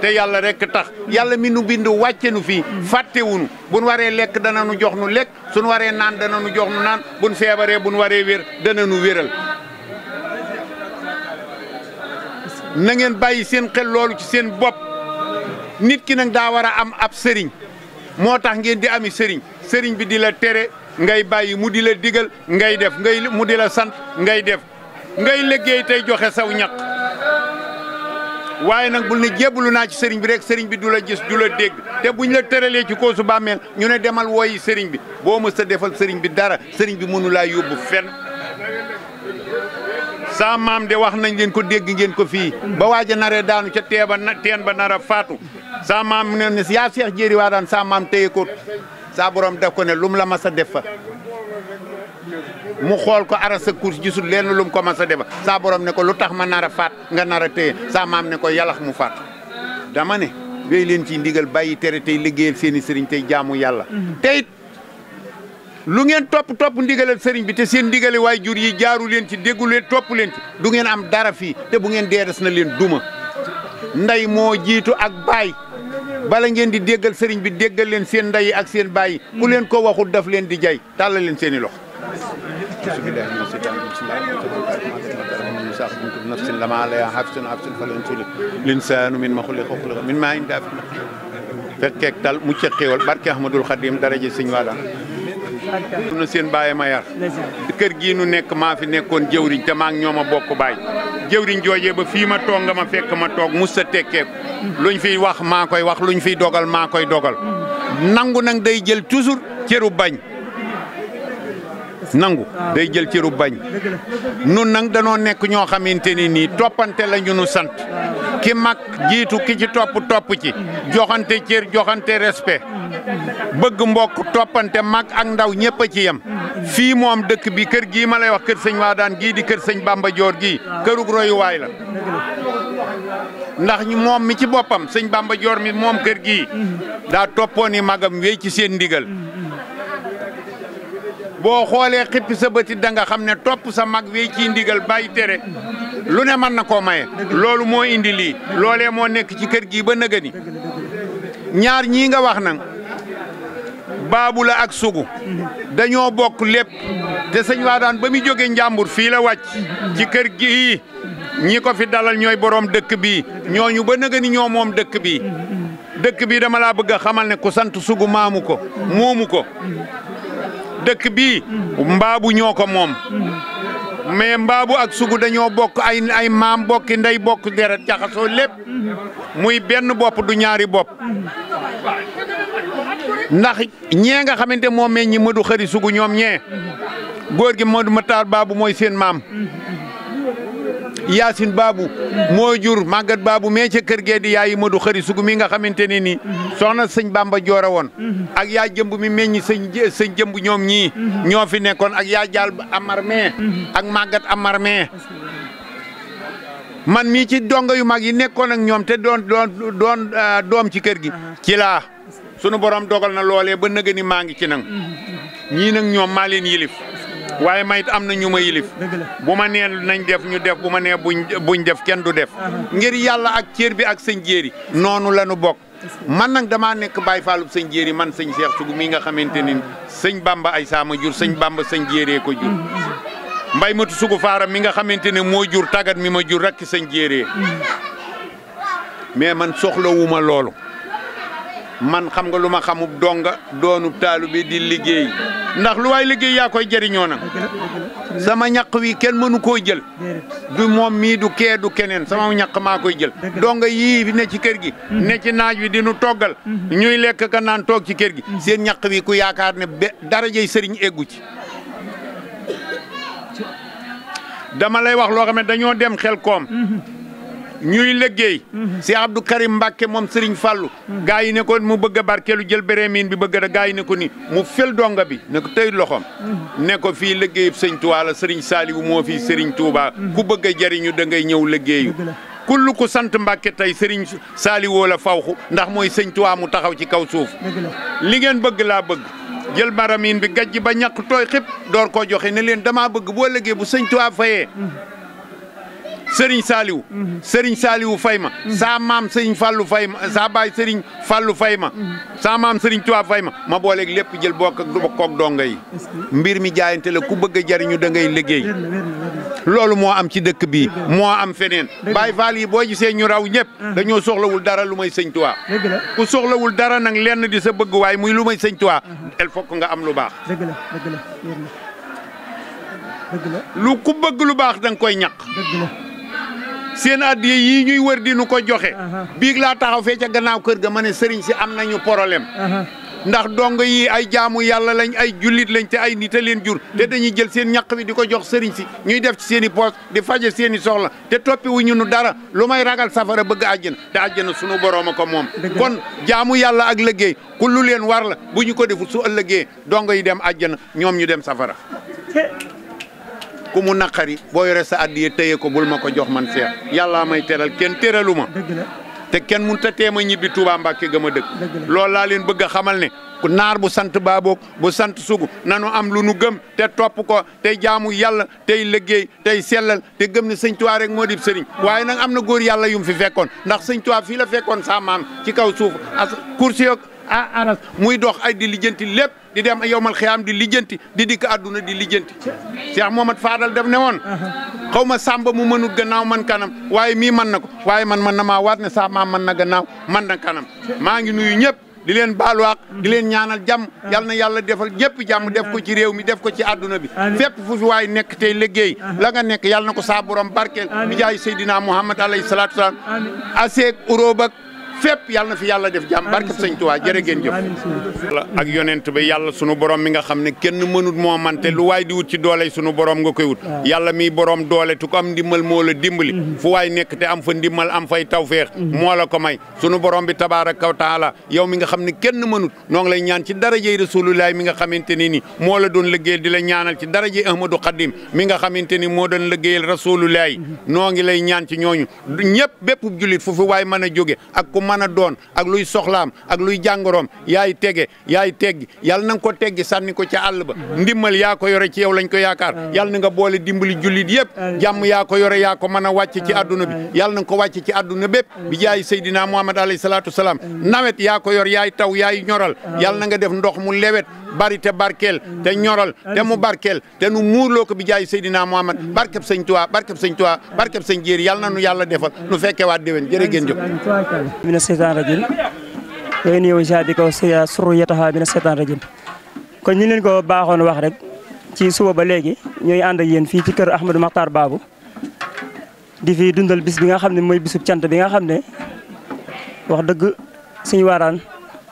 te yàlla rek tax yàlla mi nu bind wàcce nu fii fàttewunu buñ waree lekk dana nu jox nu lekk suñ waree naan dana nu jox nu naan buñ feebaree buñ waree wér dana nu wéral na ngeen bàyyi seen xel loolu ci seen bopp nit ki nag daa war a am ab sëriñ moo tax ngeen di ami sëriñ bi di la tere ngay bàyyi mu di la digal ngay def mu di la sant ngay def ngay liggéey tey joxe saw ñaq waaye nag bul ne jébbalu naa ci sëriñ bi rek sëriñ bi du la gis du la dégg te buñ la tëralee ci koosu bàmmeel ñu ne demal wooyi sëriñ bi boo mës a defal sëriñ bi dara sëriñ bi mënu laa yóbbu fenn sa maam de wax nañ leen ko dégg ngeen ko fii ba waaj a naree daanu ca teen ba nar a faatu sa maam ne ne yaa Seex Jéeri waa daan sa maam téye ko saa borom def ko ne lum la mas a def fa mu xool ko ara sa course gisul leen lum ko mas a def fa saa borom ne ko lu tax ma nar a faat nga nar a téye sa maam ne ko yalax mu faat dama ne wéy leen ci ndigal bàyyi tere tey liggéeyal seeni sëriñ tey jaamu yàlla teyit lu ngeen topp ndigalal sëriñ bi te seen ndigale waay jur yi jaaru leen ci déggu leen topp leen ci du ngeen am dara fii te bu ngeen dee des na leen duma ndey moo jiitu ak baay bala ngeen di déggal sëriñ bi déggal leen seen ndey ak seen baay ku leen ko waxul daf leen di jay tàllal leen seen i loxo nafsin lama la hafsun falan tulit l'insaanu min ma xuliqa min maa in daafin fekkeek tal mu ca xéewal barke Ahmadul Xadim daraje sëñ Waadaan na seen bàyyi ma yar kër gii nu nekk maa fi nekkoon jëwriñ te maa ngi ñoom a bokk baay jëwriñ joojee ba fii ma toog nga ma fekk ma toog mus sa tekkeeku luñ fiy wax maa koy wax luñ fiy dogal maa koy dogal nangu nag day jël toujours cëru bañ nangu day jël cëru bañ nun nag danoo nekk ñoo xamante ni nii toppante la ñu nu sant ki mag jiitu ki ci topp ci joxante cër joxante respect bëgg mbokk toppante mag ak ndaw ñëpp a ci yem fii moom dëkk bi kër gii ma lay wax kër sëñ Waadaan gii di kër sëñ Bamba Joor gii kërug royuwaay la ndax moom mi ci boppam sëñ Bamba Joor mi moom kër gii daa toppoon i magam wéy ci seen ndigal boo xoolee xippi sa bëti da nga xam ne topp sa mag wéy ci ndigal bàyyi tere lu ne mën na koo maye loolu moo indi lii loolee moo nekk ci kër gii ba nëgëni ñaar ñii nga wax nag baabu la ak sugu dañoo bokk lépp te sëñ Waadaan ba muy jógee njàmbur fii la wàcc ci kër gi ñi ko fi dalal ñooy borom dëkk bii ñooñu ba nëgëni ñoo moom dëkk bii dama laa bëgg a xamal ne ku sant sugu maamu ko moomu ko dëkk bii mbaabu ñoo ko moom mais mbaabu ak sugu dañoo bokk ay maam bokki ndey bokk deret jaxasoo lépp muy benn bopp du ñaari bopp ndax ñee nga xamante moo meññi Madu Xari Sugu ñoom ñee góor gi Madu Matar Baabu mooy seen maam Yaasin Baabu moo jur Màggat Baabu mee ca kër gee di yaayi Madu Xari Sugu mi nga xamante ne nii soxna sëñ Bamba Joora woon ak yaa jëmb mi meññi sëñ jëmb ñoom ñii ñoo fi nekkoon ak yaa jaal Amar mee ak Màggat Amar mee man mii ci donga yu mag yi nekkoon ak ñoom te doom ci kër gi ci laa sunu borom dogal na loolee ba nëgë ni maa ngi ci nag ñii nag ñoom maa leen yilif waaye mayit am na ñu ma yilif bu ma nee nañ def ñu def bu ma nee buñ def kenn du def ngir yàlla ak cër bi ak sëñ jéeri noonu la nu bokk man nag damaa nekk Baay Faalub sëñ jéeri man sëñ Seex Sugu mi nga xamante ni sëñ Bamba ay saama jur sëñ Bamba sëñ jéeree ko jur mbay matu Sugu Faara mi nga xamante ne moo jur tagat mi ma jur rakki sëñ jéeree mais man soxlawuma loolu man xam nga lu ma xamub donga doonub taalibe di liggéey ndax lu waay liggéey yaa koy jëriñoo nag sama ñaq wi kenn mënu koo jël du moom mii du kee du keneen sama ñaq maa koy jël donga yii fi ne ci kër gi ne ci naaj wi di nu toggal ñuy lekk ka naan toog ci kër gi seen ñaq wi ku yaakaar ne darajey sëriñ eggu ci dama lay wax loo xam ne dañoo dem xel koom ñuy liggéey si Abdou Karim Mbacke moom Serigne Fallou gaa yi ne ko mu bëgg a barkeelu jël bérémin bi bëgg a gaa yi ne ko ni mu fel donga bi ne ko tey loxoom ne ko fii liggéeyub sëñ Touba la Serigne Saliou moo fii Serigne Touba ku bëgg a jariñu da ngay ñëw liggéeyu kullu ku sant Mbacke tey Serigne Saliou la fawxu ndax mooy sëñ Touba mu taxaw ci kaw suuf li ngeen bëgg laa bëgg jël baramin bi gajj ba ñàkk tooy xëpp door koo joxe ne leen damaa bëgg boo liggéey bu sëñ Touba fayee Serigne Saliou Serigne Saliou fay ma saa maam Serigne Fallou fay ma saa baay Serigne Fallou fay ma saa maam Serigne Touba fay ma booleeg lépp jël bokk ak donga yi mbir mi jaayante la ku bëgg a jariñu da ngay liggéey loolu moo am ci dëkk bi moo am feneen Baye Fall yi boo gisee ñu raw ñëpp dañoo soxlawul dara lu may Sëñ Touba ku soxlawul dara nag lenn di sa bëgg waay muy lu may Sëñ Touba il faut que nga am lu baax lu ku bëgg lu baax da nga koy ñaq seen addiya yii ñuy wër di nu ko joxe biig laa taxaw fee ca gannaaw kër ga ma ne sëriñ si am nañu problème ndax dong yi ay jaamu yàlla lañ ay jullit lañ te ay nit a leen jur te dañuy jël seen ñaq bi di ko jox sëriñ si ñuy def ci seen i poos di faje seen i soxla te toppi wu ñu nu dara lu may ragal safara bëgg àjjana te àjjana sunu borom a ko moom kon jaamu yàlla ak liggéey ku lu leen war la bu ñu ko deful su ëllëgee dong yi dem àjjana ñoom ñu dem safara ku mu naqari boo yore sa addiya téye ko bul ma ko jox man seex yàllaa may teral kenn teralu ma te kenn mun ta teema ñibbi Touba Mbàkke ga ma dëkk loolu laa leen bëgg a xamal ne ku naar bu sant baaboog bu sant sugu nanu am lu nu gëm te topp ko tey jaamu yàlla tey liggéey tey sellal te gëm ne Sëñ Tuubaa rek moo di sëriñ waaye nag am na góor yàlla yum fi fekkoon ndax Sëñ Tuubaa fii la fekkoon sa maam ci kaw suuf as kursi aras muy dox ay di lijjanti lépp di dem yowmal xiyaam di lijjanti di dikk àdduna di lijjanti Cheikh Mohamad Fadal def ne woon xaw ma sàmba mu mënut gannaaw man kanam waaye mii mën na ko waaye man na maa waat ne sa maam mën na gannaaw man na kanam maa ngi nuyu ñëpp di leen baaluwaaq di leen ñaanal jàmm yal na yàlla defal ñëpp jàmm def ko ci réew mi def ko ci àdduna bi fépp fu fi waay nekk tey liggéey la nga nekk yàlla na ko saa borom barkeel bi jaay Seydina Muhammad alayhi salaatu salaam aseeg uróob ak fépp yàlla na fi yàlla def jàmm barke Sëñ Tuubaa jërë ngeen jëf ak yonent ba yàlla sunu borom mi nga xam ne kenn mënut moo man te lu waay di wut ci doole sunu borom nga koy wut yàlla mi borom doole tu ko am ndimmal moo la dimbali fu waay nekk te am fa ndimmal am fay tawfeex moo la ko may sunu borom bi tabaaraka wa taala yow mi nga xam ne kenn mënut noo ngi lay ñaan ci darajey Rasulullaah mi nga xamante ne ni moo la doon liggéeyal di la ñaanal ci darajey Ahmadou Khadim mi nga xamante ni moo doon liggéeyal Rasulullaah noo ngi lay ñaan ci ñooñu ñëpp bépp jullit fu fi waay mën a jóge ak mën a doon ak luy soxlaam ak luy jàngoroom yaay tege yaay teggi yàlla na nga ko teggi sànni ko ca àll ba ndimmal yaa ko yore ci yow lañ ko yaakaar yàlla na nga boole dimbali jullit yëpp jàmm yaa ko yore yaa ko mën a wàcc ci àdduna bi yàlla na nga ko wàcc ci àdduna bépp bi jaay Seydina Muhammad alayhi salaatu salaam nawet yaa ko yor yaay taw yaay ñoral yàlla na nga def ndox mu lewet bari te barkeel te ñoral te mu barkeel te nu muurloo ko bi jaay Seydina Muhammad barkeb Sëñ Tuubaa barkeb Sëñ Tuubaa barkeb Sëñ Jéeri yàlla na nu yàlla defal nu fekkee waat déwén jërë ngeen jëf mina seytaan rajim yooyu nii yow bi ko surriyataha mina seytaan rajim kon ñu leen ko baaxoon wax rek ci suba ba léegi ñooy ànd ak yéen fii ci kër Ahmadou Makhtar Babou di fi dundal bis bi nga xam ne mooy bisub cant bi nga xam ne wax dëgg suñu waaraan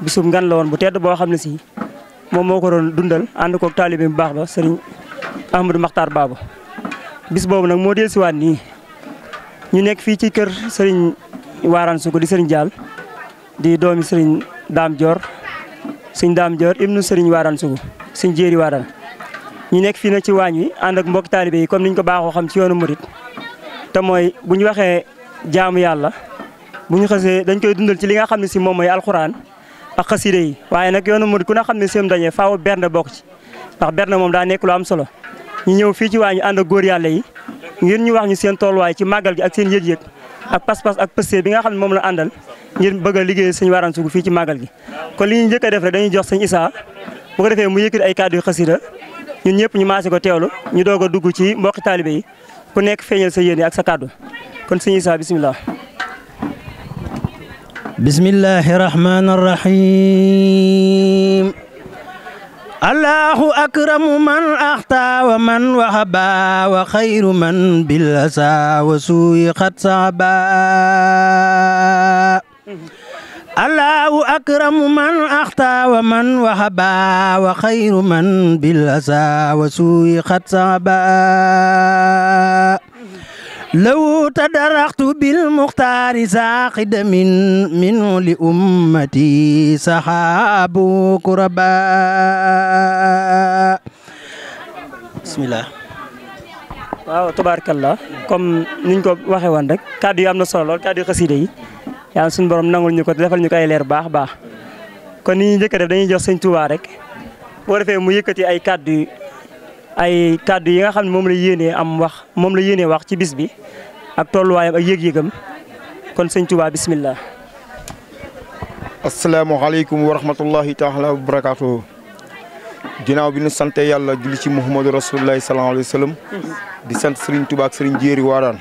bisub ngan la woon bu tedd boo xam ne si moom moo ko doon dundal ànd koog taalibe bu baax ba sëriñ Ahmadou Makhtar Babou bis boobu nag moo del siwaat nii ñu nekk fii ci kër sëriñ Waaraan Sugu di sëriñ Diall di doomi sëriñ Daam Joor sëriñ Daam Joor ibnu sëriñ Waaraan Sugu sëriñ Jéeri Waaraan ñu nekk fii nag ci waañ wi ànd ak mbokki taalibe yi comme niñ ko baaxoo xam ci yoonu murit te mooy bu ñu waxee jaamu yàlla bu ñu xasee dañ koy dundal ci li nga xam ne si moom mooy alxuraan ak xaside yi waaye nag yoonu murit ku ne xam ne seen daje faaw bernde bokk ci ndax bernde moom daa nekk lu am solo ñu ñëw fii ci waañ wi ànd ak góor yàlla yi ngir ñu wax ñu seen tolluwaay ci màggal gi ak seen yëg-yëg ak pas-pas ak pëste bi nga xam ne moom la àndal ngir bëgg a liggéey sëñ Waaraan Sugu fii ci màggal gi kon li ñu njëkk a def rek dañuy jox sëñ Issa bu ko defee mu yëkkati ay kàddu yu xasida ñun ñëpp ñu maase ko teewlu ñu doog a dugg ci mbokki taalibe yi ku nekk feeñal sa yéene ak sa kàddu kon sëñ Issa bisimilah. bismillahi rahmaani rahim allahu akramu man axta wa man wahaba wa xayru man bilasa wa suyi xat saaba allahu akramu man axta wa man wahaba wa xayru man bilasa wa suyi xat saaba law tadaraxtu bil muxtaari saaxida minhu li ummati saxaabu kuraba bismillah. waaw tabaarkalla comme niñ ko waxee woon rek kàddu yi am na solo lool kàddu yu xasida yi yàlla suñu borom nangul ñu ko defal ñu ko ay leer baax baax kon ni ñuy njëkk a def dañuy jox sëñ Touba rek boo defee mu yëkkati ay kàddu yi nga xam ne moom la yéenee wax ci bis bi ak tolluwaayam ak yëg-yëgam kon sëñ Touba bismillah. asalaamaaleykum wa rahmatullahi taala wa barakaatu. ginnaaw bi ñu sante yàlla julli ci Muhammadu Rasulullahi sallallahu alayhi wa sallam di sant Serigne Touba ak Serigne Jéeri Waadaan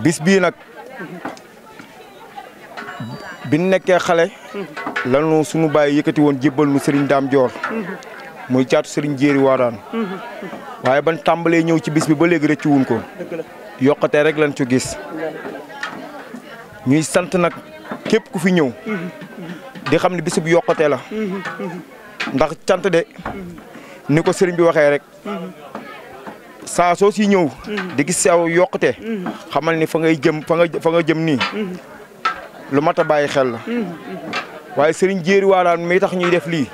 bis bii nag bi ñu nekkee xale lanu sunu baay yëkkati woon jébbal nu Serigne Dame Dior muy caatu Serigne Jéeri Waadaan waaye ban tàmbalee ñëw ci bis bi ba léegi rëccu wuñ ko yokkatee rek lañ ci gis ñuy sant nag képp ku fi ñëw di xam ne bisub yokkatee la ndax cant de ni ko sëriñ bi waxee rek saa soo si ñëw di gis saw yokkute xamal ni fa nga jëm nii lu mat a bàyyi xel la waaye sëriñ Jéeri Waadaan mi tax ñuy def lii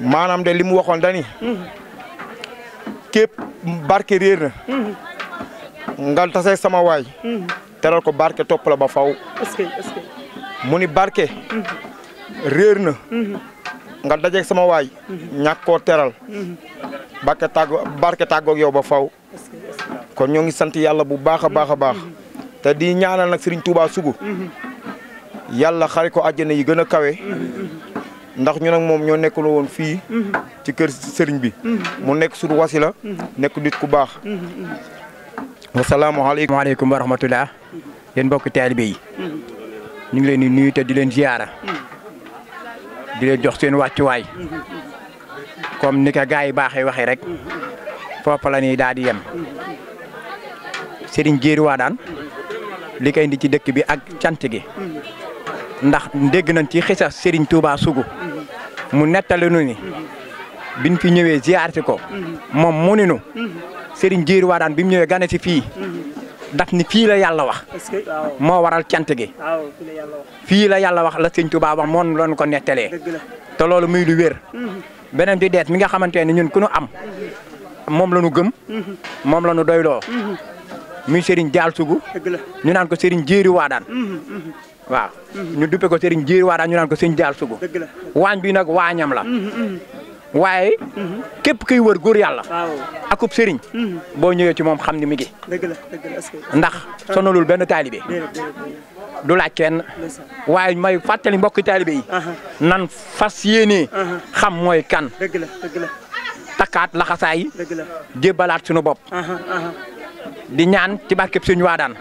maanaam de li mu waxoon dani képp barke réer na nga tase sama waay teral ko barke topp la ba faw mu ni barke réer na nga dajeeg sama waay ñàkk koo teral barke tàggoog yow ba faw kon ñoo ngi sant yàlla bu baax a baax a baax te di ñaanal nag Serigne Touba Sougou yàlla xari ko àjjana yi gën a kawe ndax ñu nag moom ñoo nekkul woon fii ci kër Serigne bi mu nekk suñu wasila nekk nit ku baax. wasalaamaaleykum. waaleykum wa rahmatulah yéen mbokk taalibe yi ñu ngi leen di nuyu te di leen ziyaara di leen jox seen wàccuwaay comme ni ko gars yi baaxee waxee rek foofu la ñuy daal di yem. Serigne Jéeri Waadaan li koy indi ci dëkk bi ak cant gi ndax dégg nañ ci xisa Serigne Touba Sougou mu nettali nu ni biñ fi ñëwee ziyaar si ko moom mu ni nu Serigne Jéeri Waadaan bi mu ñëwee gane si fii daf ni fii la yàlla wax moo waral cant gi fii la yàlla wax la Serigne Touba wax moom lañ ko nettalee te loolu muy lu wér. beneen bi deet mi nga xamante ne ñun ku nu am moom la ñu gëm moom la ñu doyloo muy Serigne Jaal Sougou ñu naan ko Serigne Jéeri Waadaan waaw ñu duppe ko Serigne Jéeri Waadaan ñu naan ko Serigne Jaal Sougou waañ bi nag waañam la waaye képp kuy wër góor yàlla akub Serigne boo ñëwee ci moom xam ni mi ngi ndax sonalul benn taalibe du laaj kenn waaye may fàttali mbokki taalibe yi nan fas yéenee xam mooy kan takkaat laxasaay jébbalaat suñu bopp di ñaan ci barkeb Sëñ Waadaan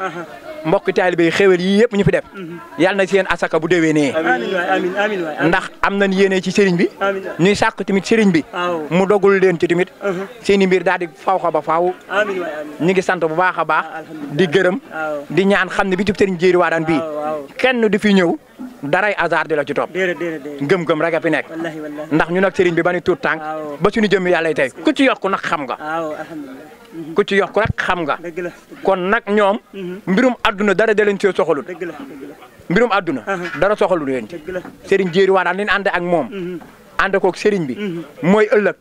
mbokki taalibe yi xéwal yi yëpp ñu fi def yàlla na seen asaka bu déwénee ndax am nañ yéene ci sëriñ bi ñuy sàkk tamit sëriñ bi mu dogul leen ci tamit seen i mbir daal di faw xa ba faaw ñu ngi sant bu baax a baax di gërëm di ñaan xam ne bi tub Serigne Jéeri Waadaan bii kenn di fi ñëw daray hasard di la ci topp ngëm-ngëm rek a fi nekk ndax ñu nag sëriñ bi ba ni tuut tànk ba suñu jëmmi yàlla tey ku ci yokku nag xam nga ku ci yokk rek xam nga kon nag ñoom mbirum àdduna dara da leen see soxalul mbirum àdduna dara soxalul leen ci Serigne Jéeri Waadaan leen ànd ak moom ànd koog Serigne bi mooy ëllëg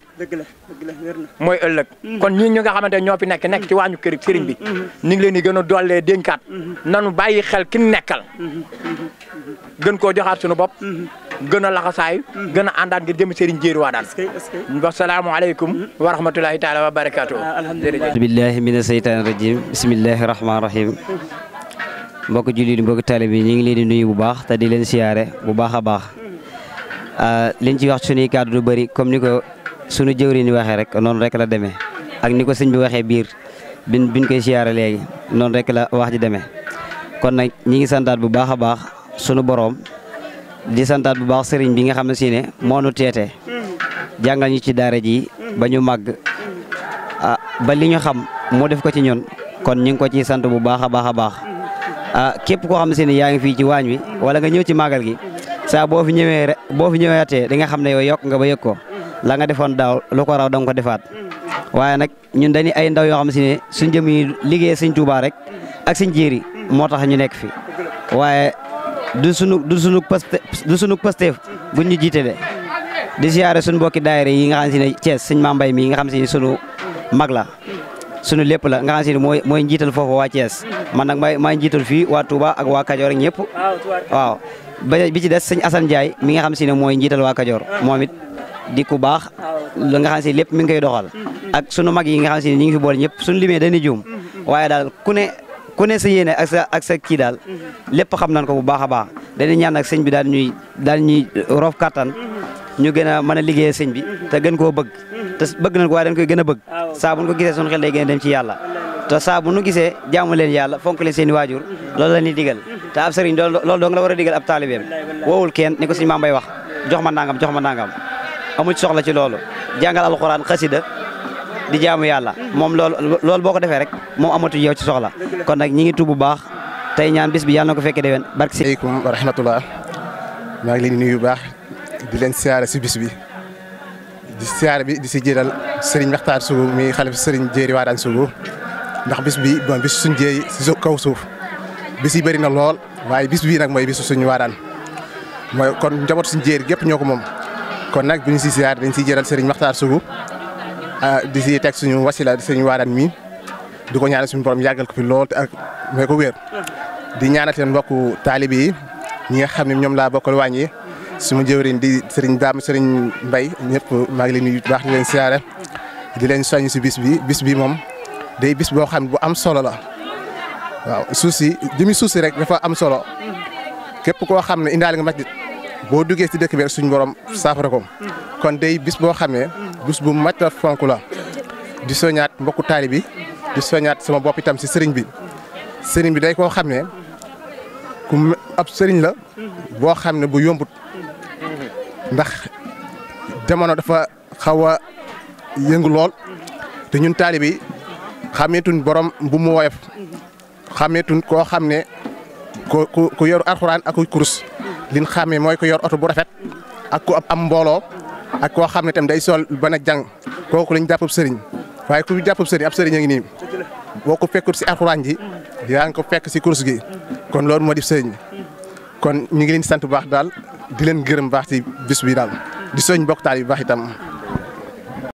mooy ëllëg kon ñi nga xamante ñoo fi nekk ci wàññu kër Serigne bi ñu ngi leen di gën a dollee dénkaat nanu bàyyi xel ki nekkal gën koo joxaat suñu bopp gën a laxasaay gën a àndaat ngir jëm Serigne Jéeri Waadaan wasalaamualeykum wa rahmatulahi taala wa barakaatu. billahi mina seytaani rajim bismillahi rahmaani rahim mbokk jullit mbokk taalibe yi ñu ngi leen di nuyu bu baax te di leen siyaare bu baax a baax liñ ci wax suñuy kàddu du bëri comme ni ko sunu jëwriñ waxee rek noonu rek la demee ak ni ko sëñ bi waxee biir biñ koy siyaare léegi noonu rek la wax ji demee kon nag ñi ngi santaat bu baax a baax sunu boroom di santaat bu baax sëriñ bi nga xam ne si ne moo nu teete jàngal ñu ci daara ji ba ñu màgg ba li ñu xam mu def ko ci ñun kon ñu ngi ko ciy sant bu baax a baax a baax képp koo xam ne si ne yaa ngi fii ci waañ wi wala nga ñëw ci màggal gi saa boo fi ñëwaatee di nga xam ne yow yokk nga ba yëg ko la nga defoon daaw lu ko raw da nga ko defaat waaye nag ñun dañuy ay ndaw yoo xam si ne suñ jëm yi liggéey Sëñ Tuubaa rek ak Sëñ Jéeri moo tax ñu nekk fi waaye du sunu pasteef buñ ñu jiite de di siyaare suñu mbokki daayira yi nga xam si ne Thiès Sëñ Maam Mbay mi nga xam si ne sunu mag la sunu lépp la nga xam si ne mooy njiital foofu waa Thiès man nag maay njiital fii waa Touba ak waa Kajoor ak ñëpp waaw bi ci des Sëñ Assane Ndiaye mi nga xam si ne mooy njiital waa Kajoor moom it di ku baax la nga xam si lépp mi ngi koy doxal ak sunu mag yi nga xam si ne ñu ngi fi boole ñëpp suñu limee dañuy juum waaye daal ku ne sa yéene ak sa kii daal lépp xam nañ ko bu baax a baax dañuy ñaan nag sëñ bi daal ñuy roof kattan ñu gën a mën a liggéeyee sëñ bi te gën koo bëgg te bëgg nañ ko waaye dañ koy gën a bëgg saa bu ñu ko gisee suñu xel day gën a dem ci yàlla te saa bu nu gisee jaamu leen yàlla fonk leen seen i waajur loolu la ñuy digal te ab sëriñ loolu dong la war a digal ab taalibeem woowul kenn ni ko suñu maam bay wax jox ma nangam amul soxla ci loolu jàngal alxuraan xasida di jaamu yàlla moom loolu boo ko defee rek moom amatu yow ci soxla kon nag ñi ngi tuub bu baax tey ñaan bis bi yàlla na ko fekkee déwén barke si aleykum wa rahmatullah maa ngi leen di nuyu bu baax di leen siyaare si bis bi di siyaare bi di si jëral Serigne Makhtar Sougou mi xalifa Serigne Jéeri Wadane Sougou ndax bis bi bon bis suñ jéey si kaw suuf bis yi bëri na lool waaye bis bii nag mooy bisu suñu Wadane mooy kon njaboot suñu jéeri gépp ñoo ko moom kon nag bu ñu si siyaare dañ siy jëral Serigne Makhtar Sougou di si teg suñu wasila suñu Wadane mi di ko ñaanal suñu borom yàggal ko fi lool ak may ko wér di ñaanal seen mbokku taalibe yi ñi nga xam ne ñoom laa bokkal wàññi suma jëwriñ di Serigne Dame Serigne Mbaye ñëpp maa ngi leen nuyu bu baax di leen siyaare di leen soññ si bis bi moom day bis boo xam ne bu am solo la waaw suuf si rek dafa am solo képp koo xam ne indaale nga masjid boo duggee si dëkk bi rek suñu borom saafara ko kon day bis boo xam ne bis bu mat a fonk la di soñaat mbokku taali bi di soñaat sama bopp itam si sëriñ bi day koo xam ne ku ab sëriñ la boo xam ne bu yombut ndax jamono dafa xaw a yëngu lool te ñun taali bi xameetun borom bu mu woyof xameetun koo xam ne ku yor alxuraan ak kurus liñ xamee mooy ko yor oto bu rafet ak ku am mbooloo ak koo xam ne tam day sol bana jàng kooku lañ jàppab sëriñ waaye ku jàppab sëriñ ab sëriñ a ngi nii boo ko fekkut si alxuraan ji yaa ngi ko fekk si kurus gi kon loolu moo di sëriñ kon ñu ngi leen di sant bu baax daal di leen gërëm baax ci bis bi daal di soñ bokk taal yu baax itam